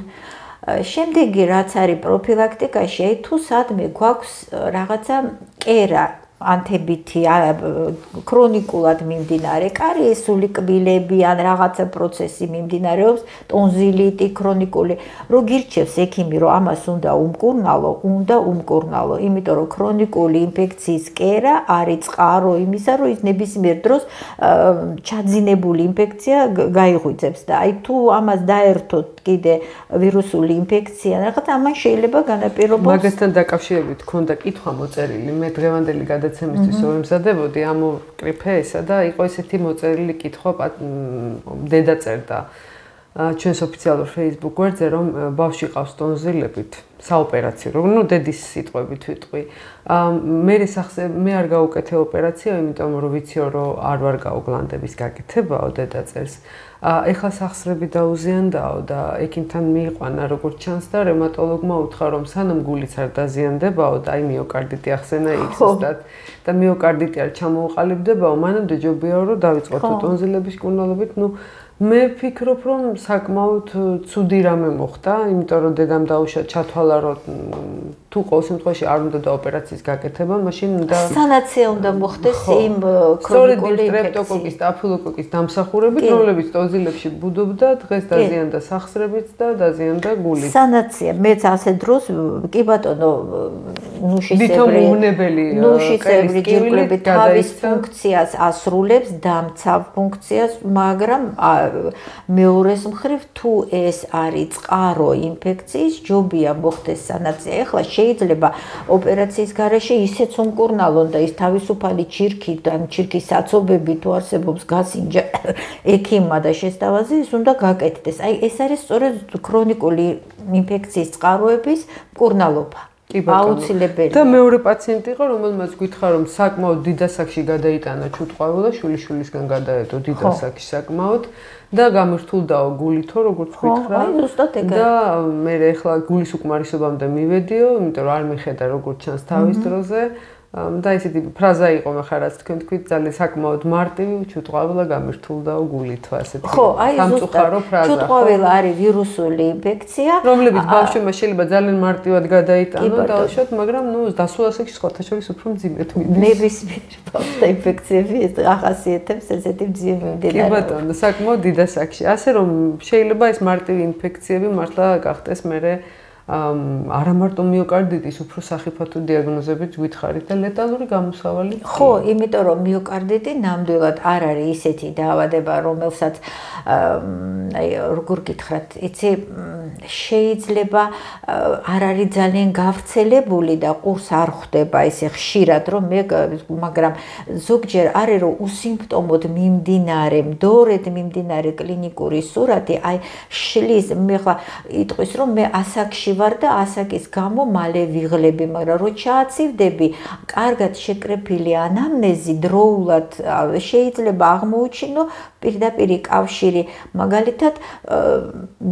S2: შემდეგი რაც არის პროფილაქტიკაში, თუ სადმე გვაქვს რაღაცა კერა ანთებითი ქრონიკულად მიმდინარე კარიესული კბილები ან რაღაცა პროცესი მიმდინარეობს, ტონზილიტი ქრონიკული, რო გირჩევს ექიმი, რომ ამას უნდა უმკურნალო, იმიტომ რომ ქრონიკული ინფექციის კერა არის წყარო იმისა, რომ ის ნებისმიერ დროს ჩაძინებული ინფექცია გაიღვიძებს და აი თუ ამას დაერთოთ კიდე ვირუსული ინფექცია, რაღაც ამან შეიძლება განაპირობოს.
S1: მაგასთან დაკავშირებით ქონდა კითხვა მოწერილი, მე დღევანდელი გადაცემისთვის ვემზადებოდი, ამოვკრიფე ესა და იყო ესეთი მოწერილი კითხვა, დედა წერდა ჩვენს ოფიციალურ Facebook გვერდზე, რომ ბავშვი ყავს ტონზილებით საოპერაციო, ну დედის სიტყვებით ვიტყვი. მე არ გავუკეთე ოპერაცია, იმიტომ რომ ვიციო, რომ არ ვარ გაუგლანდების გაკეთებაო, დედა წერს. ეხლა სახსრები დაუზიანდაო და ექიმთან მიიყვანა როგორც ჩანს და რევმატოლოგმა უთხრა, რომ სანამ გულიც არ დაზიანდებაო და აი მიოკარდიტი ახსენა იქცდათ და მიოკარდიტი არ ჩამოუყალიბდებაო, მანამდე ჯობია რომ დავიწყოთ ტონზილების კურნალობით, მე ვფიქრობ, რომ საკმაოდ ცუდი რამე მოხდა, იმიტომ რომ დედამ დაუშვა ჩათვალა, რომ თუ ყოველ შემთხვევაში არ უნდა და ოპერაციის გაკეთება, მაშინ უნდა
S2: სანაცია უნდა მოხდეს იმ
S1: ქრონიკული სტრეპტოკოკის და აფილოკოკის დამსახურებით, რომლებიც ტონზილებში ბუდობდა, დღეს დაზიანდა სახსრებიც და დაზიანდა გულიც.
S2: სანაცია, მეც ასე დროს კი ბატონო, ნუშისებრი ჯირკვლები თავის ფუნქციას ასრულებს, დამცავ ფუნქციას, მაგრამ მეორეს მხრივ თუ ეს არის წყარო ინფექციის, ჯობია მოხდეს სანაცია. ეხლა შეიძლება ოპერაციის გარეშე ისეც უმკურნალონ და ის თავისუფალი ჩირქი და ჩირქის საცობები თუ არსებობს გასინჯა ექიმმა და შესთავაზე ის უნდა გაკეთდეს. აი ეს არის სწორედ ქრონიკული ინფექციის წყაროების მკურნალობა. აუცილებელი.
S1: და მეორე პაციენტი იყო, რომელმაც გითხრა, რომ საკმაოდ დიდ ასაკში გადაიტანა ჩუტყვავილა, შვილიშვილისგან გადაედო დიდ ასაკში საკმაოდ და გამირთულდაო გულითო, როგორც გითხრა. და მე ეხლა გულის უკმარისობამდე მივედიო, იმიტომ რომ არ მიხედა როგორც ჩანს თავის დროზე. და ისეთი ფრაზა იყო ხარ რაც თქვენ თქვით ძალიან საკმაოდ მარტივი ჩუტყვავილა გამირთულდაო გულითო ასეთი.
S2: ხო, აი ზუსტად ჩუტყვავილა არის ვირუსული ინფექცია,
S1: რომლებიც ბავშვებმა შეიძლება ძალიან მარტივად გადაიტანონ დაუშვათ, მაგრამ დასულ ასაკში სხვათა შორის უფრო მძიმედ მიდის.
S2: ნებისმიერ ბავშვთა ინფექციები ახასიათებს ესეთი მძიმე მიმდინარეობა.
S1: კი ბატონო, საკმაოდ დიდ ასაკში. ასე რომ შეიძლება ეს მარტივი ინფექციები მართლა გახდეს მერე არა მარტო მიოკარდიტის უფრო სახიფათო დიაგნოზებით გითხარით და ლეტალური გამოსავალი.
S2: ხო, იმიტომ რომ მიოკარდიტი ნამდვილად არ არის ისეთი დაავადება, რომელსაც აი როგორ გითხრათ, იცი შეიძლება არ არის ძალიან გავრცელებული და ყურს არ ხვდება ესე ხშირად, რომ მაგრამ ზოგჯერ არის რომ უსიმპტომოდ მიმდინარე, მდორედ მიმდინარე კლინიკური სურათი, აი შლის მე ხა იტყვის რომ მე ასაკში ვარ და ასაკის გამო მალე ვიღლები, მაგრამ რო ჩააცივდები, კარგად შეკრეფილი ანამნეზი დროულად შეიძლება აღმოუჩინო პირდაპირი კავშირი მაგალითად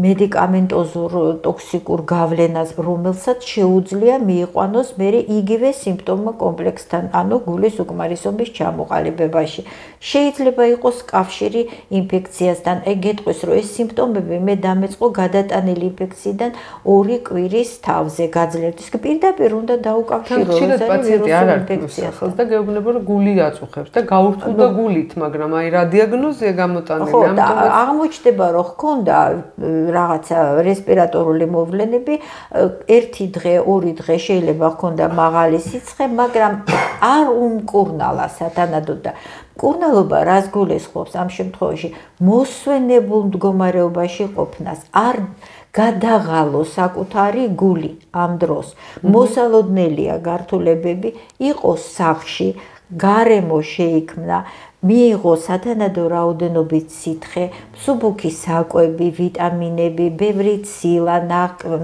S2: მედიკამენტოზურ ტოქსიკურ გავლენას, რომელსაც შეუძლია მიიყვანოს მერე იგივე სიმპტომა კომპლექსთან, ანუ გულის უკმარისობის ჩამოყალიბებაში. შეიძლება იყოს კავშირი ინფექციასთან. ეგ გეტყვის, რომ ეს სიმპტომები მე დამეწყო გადატანილი ინფექციიდან 2 კვირის თავზე გაძლიერდეს. პირდაპირ უნდა დაუკავშირო
S1: პაციენტი არ არის ახალ და გეუბნება, რომ გული აწუხებს და გაურთულდა გულით, მაგრამ აი რა დიაგნოზია გამოტანილი,
S2: ამიტომაც აღმოჩნდება, რომ ჰქონდა რაღაცა რესპირატორული მოვლენები, 1 დღე, 2 დღე შეიძლება ჰქონდა მაღალი სიცხე, მაგრამ არ უმკურნალა სათანადოდ და მკურნალობა რას გულისხმობს ამ შემთხვევაში? მოსვენებულ მდგომარეობაში ყოფნას, არ გადაღალო საკუთარი გული ამ დროს. მოსალოდნელია გართულებები, იყოს სახლში, გარემო შეიქმნა, მიიღო სათანადო რაოდენობით სითხე, მსუბუქი საკვები, ვიტამინები, ბევრი ცილა,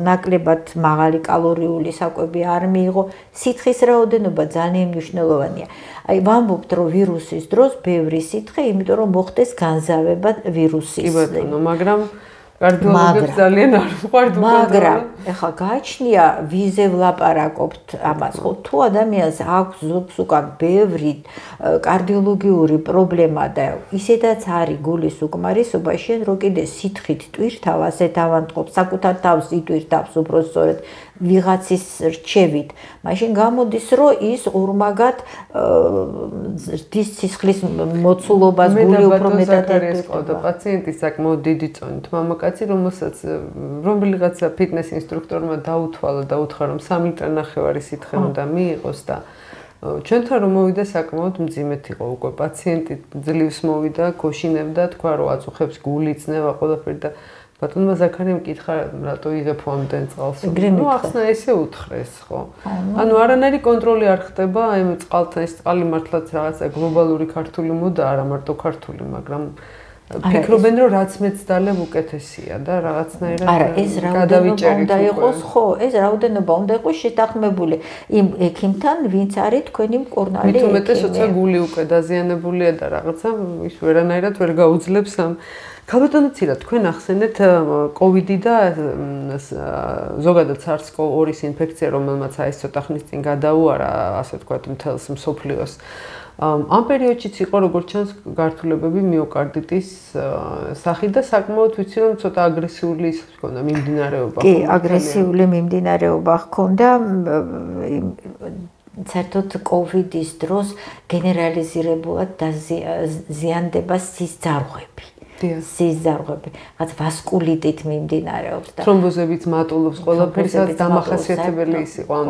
S2: ნაკლებად მაღალი კალორიული საკვები არ მიიღო, სითხის რაოდენობა ძალიან მნიშვნელოვანია. აი ვამბობთ, რომ ვირუსის დროს ბევრი სითხე, იმიტომ რომ მოხდეს განზავება ვირუსის.
S1: კი ბატონო, მაგრამ კარდიოლოგებს ძალიან არ ვყვართ უკვე.
S2: მაგრამ ეხლა გააჩნია ვიზე ვლაპარაკობთ ამას, ხო? თუ ადამიანს აქვს ზოგს უკან ბევრი კარდიოლოგიური პრობლემა და ისედაც არის გულის უკმარისობა, შენ რო კიდე სითხით ტვირთავ, ასეთ ავანტყოფს, საკუთარ თავს იტვირთავს უბრალოდ ვიღაცის რჩევით, მაშინ გამოდის, რომ ის ორმაგად ზრდის სისხლის მოცულობას გული უფრო მეტად
S1: ეტვირთება. პაციენტი საკმაოდ დიდი წონით მამაკაცი, რომელიღაცა ფიტნეს ინსტრუქტორმა დაუთვალა და უთხრა, რომ 3 ლიტრი სითხე უნდა მიიღოს და ჩვენთან რომ მოვიდა საკმაოდ მძიმედ იყო უკვე პაციენტი ძლივს მოვიდა, გოშინებდა, თქვა რომ აწუხებს გული, ძნება ყველაფერი და ბატონმა ზაქარიამ მკითხა, რატო იღებ ამდენ წყალს? ნუ ახსნა ესე უთხრეს, ხო? ანუ არანაირი კონტროლი არ ხდება, აი წყალთან ეს წყალი მართლაც რაღაცა გლობალური ქართული მოდა, არა მარტო ქართული, მაგრამ ფიქრობენ, რომ რაც მეცდალებ უკეთესია და რაღაცნაირად გადავიჭერით
S2: უნდა იყოს, ხო, ეს რაოდენობა უნდა იყოს შეთანხმებული იმ ექიმთან, ვინც არის თქვენი მკურნალი ექიმი.
S1: მით უმეტეს, როცა გული უკვე დაზიანებულია და რაღაცა ის ვერანაირად ვერ გაუძლებს ამ ქალბატონო ცირა, თქვენ ახსენეთ კოვიდი და ზოგადად SARS-CoV-2 ინფექცია, რომელმაც აი ცოტა ხნის წინ გადაუარა, ასე ვთქვათ, მთელს მსოფლიოს. ამ პერიოდშიც იყო როგორც ჩანს გართულებები მიოკარდიტის სახით და საკმაოდ ვიცი რომ ცოტა აგრესიული ის ჰქონდა მიმდინარეობა.
S2: კი, აგრესიული მიმდინარეობა ჰქონდა. საერთოდ კოვიდის დროს გენერალიზირებულად დაზიანდება სისძარღვები. სისძარღვები, რაც ვასკულიტით მიმდინარეობს და
S1: თრომბოზებით მატულობს ყველაფერი, სადაც დამახასიათებელი ის იყო ამ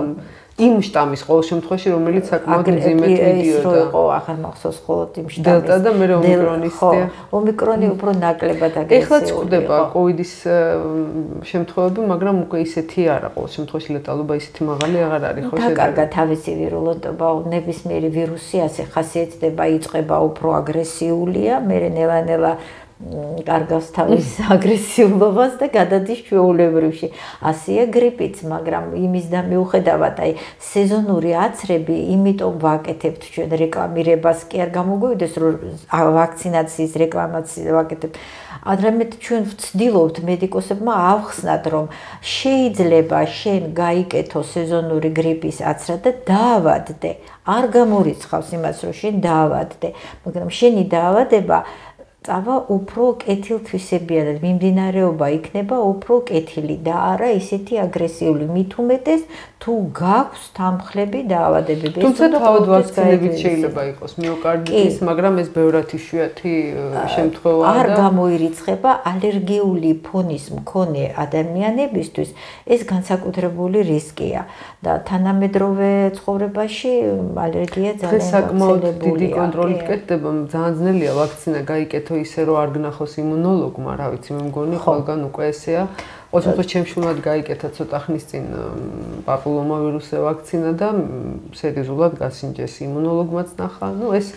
S1: იმ შტამის ყოველ შემთხვევაში, რომელიც საკმაოდ მძიმედ მიდიოდა.
S2: იყო ახალ მახსოვს მხოლოდ იმ შტამის.
S1: დელტა და მე ომიკრონისია.
S2: ომიკრონი უფრო ნაკლებად აგრესიული.
S1: ეხლაც ხდება კოვიდის შემთხვევები, მაგრამ უკვე ისეთი არა, ყოველ შემთხვევაში ლეტალობა ისეთი მაღალი აღარ არის, ხო?
S2: დაკარგა თავისი ვირულენტობა, ნებისმიერი ვირუსი ასე ხასიათდება, იწყება უფრო აგრესიულია, მერე ნელა-ნელა კარგავს თავის აგრესიულობას და გადადის ჩვეულებრივში. ასეა გრიპიც, მაგრამ იმის და მიუხედავად, აი სეზონური აცრები, იმიტომ ვაკეთებთ ჩვენ რეკლამირებას, კი არ გამოგვივიდეს, რომ ვაქცინაციის რეკლამაც ვაკეთებთ. ადრემეთ ჩვენ ვცდილობთ მედიკოსებმა ავხსნათ, რომ შეიძლება შენ გაიკეთო სეზონური გრიპის აცრა და დაავადდე. არ გამორიცხავს იმას, რომ შენ დაავადდე, მაგრამ შენი დაავადება წავა უფრო კეთილთვისებიანად, მიმდინარეობა იქნება უფრო კეთილი და არა ისეთი აგრესიული. მით უმეტეს თუ გაქვს თანხლები დაავადებები.
S1: თუმცა თავად ვაქცინებით შეიძლება იყოს მიოკარდიტის, მაგრამ ეს ბევრად იშვიათი შემთხვევაა
S2: და არ გამოირიცხება ალერგიული ფონის მქონე ადამიანებისთვის. ეს განსაკუთრებული რისკია და თანამედროვე ცხოვრებაში ალერგია ძალიან
S1: საკმაოდ დიდი კონტროლით კეთდება. ძალიან ძნელია ვაქცინა გაიკეთო ისე რომ არ გნახოს იმუნოლოგმა, რა ვიცი, მე მგონი ყველგან უკვე ესეა. ყოველ შემთხვევაში ჩემშვილად გაიკეთა ცოტა ხნის წინ პაპილომავირუსზე ვაქცინა და სერიოზულად გასინჯეს იმუნოლოგმაც ნახა. ნუ ეს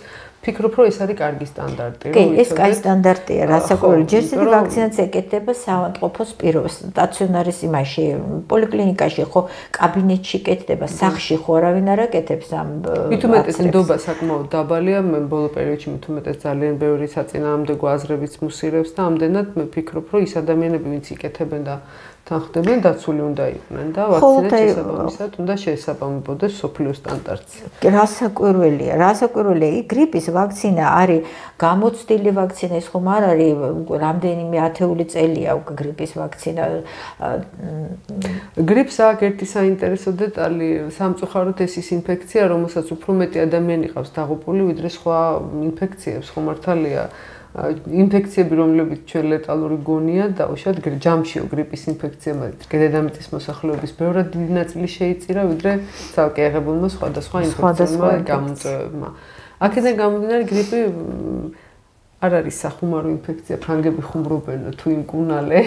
S1: ფიქრობ, რომ ეს არის კარგი სტანდარტი,
S2: კი, ეს კარგი სტანდარტია, რასაკვირველია. ჯერსეთი ვაქცინაცია ეკეთება საავადმყოფოს პირობს, სტაციონარის იმაში, პოლიკლინიკაში ხო, კაბინეტში ეკეთება, სახლში ხო არავინ არ აკეთებს ამ
S1: მithumetes ნდობა საკმაოდ დაბალია, მე ბოლო პერიოდში მithumetes ძალიან ბევრი საწინააღმდეგო აზრებიც მუსირებს და ამდენად მე ფიქრობ, რომ ის ადამიანები, ვინც იკეთებენ და თან ხდებენ, დაცული უნდა იყვნენ და ვაქცინაციის შესაბამისად უნდა შეესაბამებოდეს სოფლიო სტანდარტს.
S2: რასაკვირველია, გრიპის ვაქცინა არის გამოცდილი ვაქცინა, ეს ხომ არ არის რამდენიმე ათეული წელია უკვე გრიპის ვაქცინა.
S1: გრიპს აქ ერთი საინტერესო დეტალი, სამწუხაროდ ეს ის ინფექცია, რომელსაც უფრო მეტი ადამიანი ყავს დაღუპული, ვიდრე სხვა ინფექციებს, ხო მართალია. ინფექციები, რომლებიც ჩვენ ლეტალური გონია, დაუშვათ ჯამშიო გრიპის ინფექცია, მაგრამ დედამიწის მოსახლეობის ბევრად დიდი ნაწილი შეიწირა, ვიდრე ცალკე აღებულმა სხვადასხვა ინფექციებმა გამოწვევებმა. აქედან გამომდინარე, გრიპი არ არის სახუმარო ინფექცია, ფრანგები ხუმრობენ თუ იმკუნალე.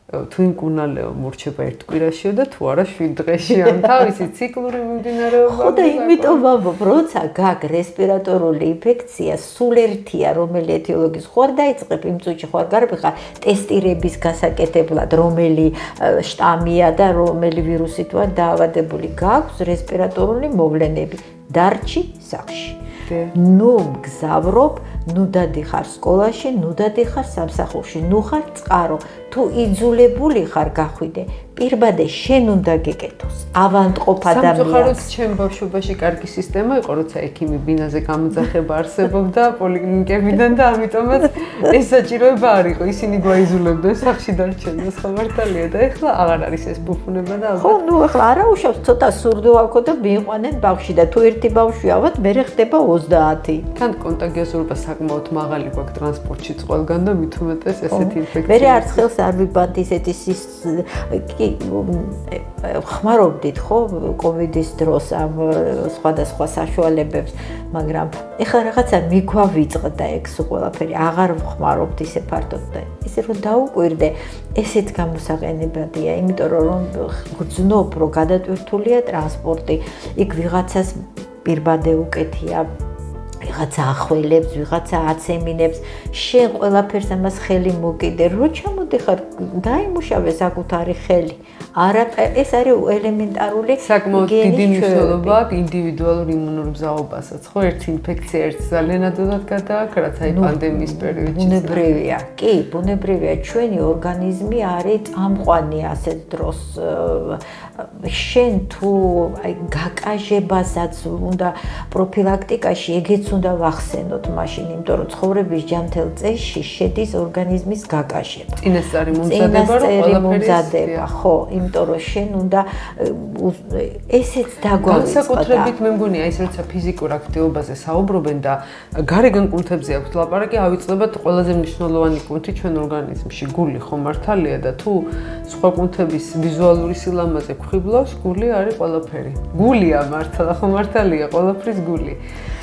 S1: თუ იმკუნალეო მორჩება ერთ კვირაშიო და თუ არა 7 დღეში ან თავისი ციკლური მიმდინარეობა.
S2: ხო და იმიტომ ვამბობ, როცა გაგ რესპირატორული ინფექცია სულ ერთია, რომელი ეთიოლოგიის ხო არ დაიწყებ იმ წუთში ხო არ გარბიხარ ტესტირების გასაკეთებლად, რომელი შტამია და რომელი ვირუსი თუ არ დაავადებული გაქვს რესპირატორული მოვლენები. დარჩი სახლში. ნუ გზავრობ, ნუ დადიხარ სკოლაში, ნუ დადიხარ სამსახურში, ნუ ხარ წყარო. თუ იძულებული ხარ გახვიდე, პირბადე შენ უნდა გეკეთოს. ავადმყოფ ადამიანს.
S1: სამწუხაროდ ჩემ ბავშვობაში კარგი სისტემა იყო, როცა ექიმი ბინაზე გამოძახება არსებობდა პოლიკლინიკებიდან და ამიტომაც ეს საჭიროება არ იყო. ისინი გვაიზულებდნენ სახლში დარჩენას, ხო მართალია და ეხლა აღარ არის ეს ბუფუნება და ალბათ.
S2: ხო, ნუ ეხლა არა უშავს, ცოტა სურდო აქვს და მიიყვანენ ბავშვი და თუ ერთი ბავშვი ავად, მერე ხდება 20.
S1: თან კონტაგიოზურობა საკმაოდ მაღალი გვაქვს ტრანსპორტში ყველგან და მithumetes ესეთი ინფექცია.
S2: მერე არც ხელს არ ვიბანთ ისეთი კი ხმარობდით ხო კოვიდის დროს ამ სხვადასხვა საშუალებებს, მაგრამ ეხლა რაღაცა მიგვავიწყდა ეგ ყველაფერი, აღარ ვხმარობთ ისე ფართოდ და ისე რომ დაუკვირდე, ესეც გამოსაყენებადია, იმიტომ რომ გძნობ, რომ გადატვირთულია ტრანსპორტი, იქ ვიღაცას პირბადე უკეთია, ვიღაცა ახველებს, ვიღაცა აცემინებს, შენ ყველაფერს ამას ხელი მოკიდე, რო ჩამოდიხარ, დაიმუშავე საკუთარი ხელი. არა, ეს არის ელემენტარული
S1: საკმაოდ დიდი მნიშვნელობა აქვს ინდივიდუალურ იმუნურ მზაობასაც, ხო? ერთი ინფექცია ერთ ძალიან ადვილად გადააქვს, რაც აი პანდემიის პერიოდში.
S2: ბუნებრივია, კი, ბუნებრივია, ჩვენი ორგანიზმი არის წამყვანი ასეთ დროს. შენ თუ აი გაკაჟებასაც უნდა პროფილაქტიკაში ეგეც უნდა ვახსენოთ მაშინ, იმიტომ რომ ცხოვრების ჯანმრთელ წესში შედის ორგანიზმის გაკაჟება.
S1: წინასწარი მომზადება,
S2: ხო, იმიტომ რომ შენ უნდა ესეც დაგვავიწყდა.
S1: განსაკუთრებით მე მგონია ის როცა ფიზიკურ აქტივობაზე საუბრობენ და გარეგან კუნთებზე აქვს ლაპარაკი, ავიწყებათ ყველაზე მნიშვნელოვანი კუნთი ჩვენ ორგანიზმში, გული, ხო მართალია და თუ სხვა კუნთების ვიზუალური სილამაზე გვხიბლავს, გული არის ყველაფერი. გულია მართლა, ხო მართალია, ყველაფრის გული.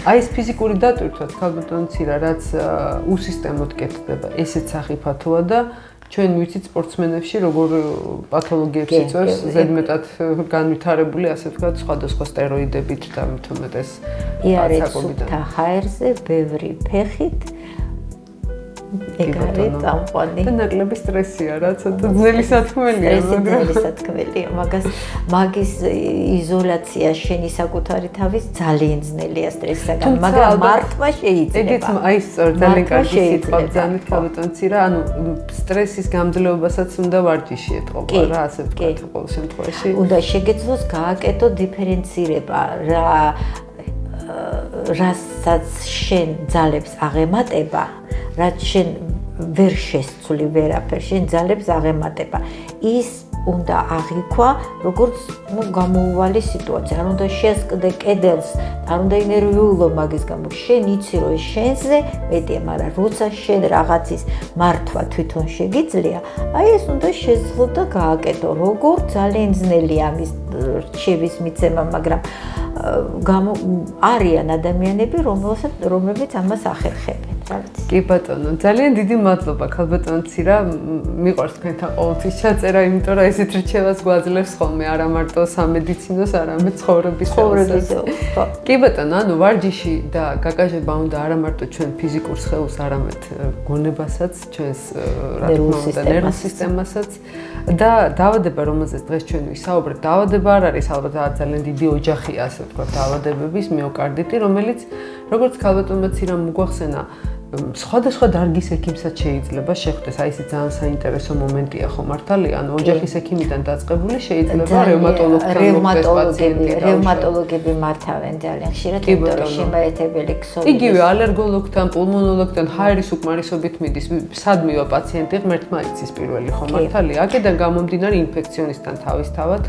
S1: აი ეს ფიზიკური დატვირთვა, ქალბატონი ცირა, რაც უსისტემოდ კეთდება, ესეც სახიფათოა და ჩვენ ვიცით სპორტსმენებში როგორ პათოლოგიებს იწვევს, ზედმეტად განვითარებული, ასე ვთქვათ, სხვადასხვა სტეროიდებით და მithumetes
S2: იარეთ ჰაერზე, ბევრი ფეხით ეგ არის წამყვანი.
S1: და ნაკლები სტრესია რა, ცოტა ძნელი სათქმელია,
S2: მაგრამ მაგის იზოლაცია შენი საკუთარი თავის ძალიან ძნელია სტრესისაგან, მაგრამ მართვა შეიძლება.
S1: ეგეც აი სწორედ ძალიან კარგი სიტყვა ბრძანეთ ქალბატონ ცირა, ანუ სტრესის გამძლეობასაც უნდა ვარჯიში ეთყობა რა, ასე ვთქვათ, ყოველ შემთხვევაში.
S2: უნდა შეგეძლოს გააკეთო დიფერენცირება რა რასაც შენ ძალებს აღემატება, რაც შენ ვერ შესცვლი ვერაფერ, შენ ძალებს აღემატება. ის უნდა აღიქვა, როგორც გამოუვალი სიტუაცია. არ უნდა შეასკდე კედელს, არ უნდა ინერვიულო მაგის გამო. შენ იცი, რომ შენზე მეტია, მაგრამ როცა შენ რაღაცის მართვა თვითონ შეგიძლია, აი ეს უნდა შეძლო და გააკეთო. როგორ ძალიან ძნელია ამის რჩევის მიცემა, მაგრამ არიან ადამიანები, რომლებიც ამას ახერხებენ.
S1: კი ბატონო, ძალიან დიდი მადლობა ქალბატონო ცირა, მიყვარს თქვენთან ყოველთვის ჩაწერა, იმიტომ რომ ესეთ რჩევას გვაძლევს ხოლმე არა მარტო სამედიცინოს, არამედ ცხოვრების ხელსაც. კი ბატონო, ანუ ვარჯიში და გაკაჟება უნდა არა მარტო ჩვენ ფიზიკურ სხეულს, არამედ გონებასაც, ჩვენს რა თქმა უნდა ნერვულ სისტემასაც და დაავადება, რომელზეც დღეს ჩვენ ვისაუბრებთ, დაავადება არ არის ალბათ ძალიან დიდი ოჯახია, ასე ვთქვათ, დაავადებების მიოკარდიტი, რომელიც როგორც ქალბატონმა ცირამ მოგვახსენა, სხვადასხვა დარგის ექიმსაც შეიძლება შეხვდეს, აი ესე ძალიან საინტერესო მომენტია ხო მართალია, ანუ ოჯახის ექიმიდან დაწყებული შეიძლება
S2: რევმატოლოგები მართავენ ძალიან ხშირად, იმიტომ რომ შემაერთებელი ქსოვილი.
S1: იგივე ალერგოლოგთან, პულმონოლოგთან ჰაერის უკმარისობით მიდის, სად მივა პაციენტი ღმერთმა იცის პირველი ხო მართალია, აქედან გამომდინარე ინფექციონისთან თავისთავად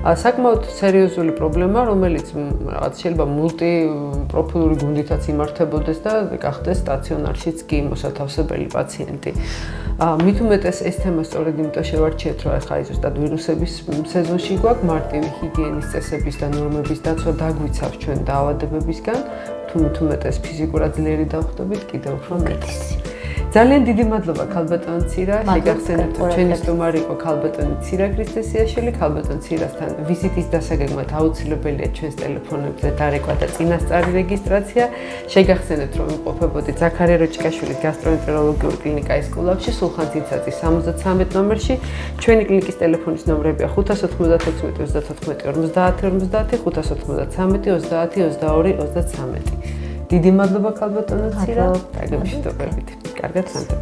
S1: საკმაოდ სერიოზული პრობლემა, რომელიც რაღაც შეიძლება მულტიპროფილური გუნდითაც იმართებოდეს და გახდეს სტაციონარშიც კი მოსათავსებელი პაციენტი. მით უმეტეს ეს თემა სწორედ იმიტომ შევარჩიეთ, რომ ახლა ზუსტად ვირუსების სეზონში გვაქვს მარტივი ჰიგიენის წესების და ნორმების დაცვა დაგვიცავს ჩვენ დაავადებებისგან, თუ მით უმეტეს ფიზიკურად ძლიერი დავხდებით, კიდევ უფრო მეტს. ძალიან დიდი მადლობა ქალბატონ ცირა, შეგახსენებთ ჩვენი სტუმარი იყო ქალბატონი ცირა ქრისტესიაშვილი, ქალბატონ ცირასთან ვიზიტის დასაგეგმად აუცილებელია ჩვენს ტელეფონებზე დარეკვა და წინასწარი რეგისტრაცია. შეგახსენებთ რომ იმყოფებოდით ზაქარია როჭიკაშვილის გასტროენტეროლოგიურ კლინიკა ესკულაფში, სულხან-ცინცაძის 73 ნომერში. ჩვენი კლინიკის ტელეფონის ნომრებია 596 34 50 50 593 30 22 დიდი მადლობა ქალბატონო ცირა, დაგემშვიდობებით. კარგად სანთებ.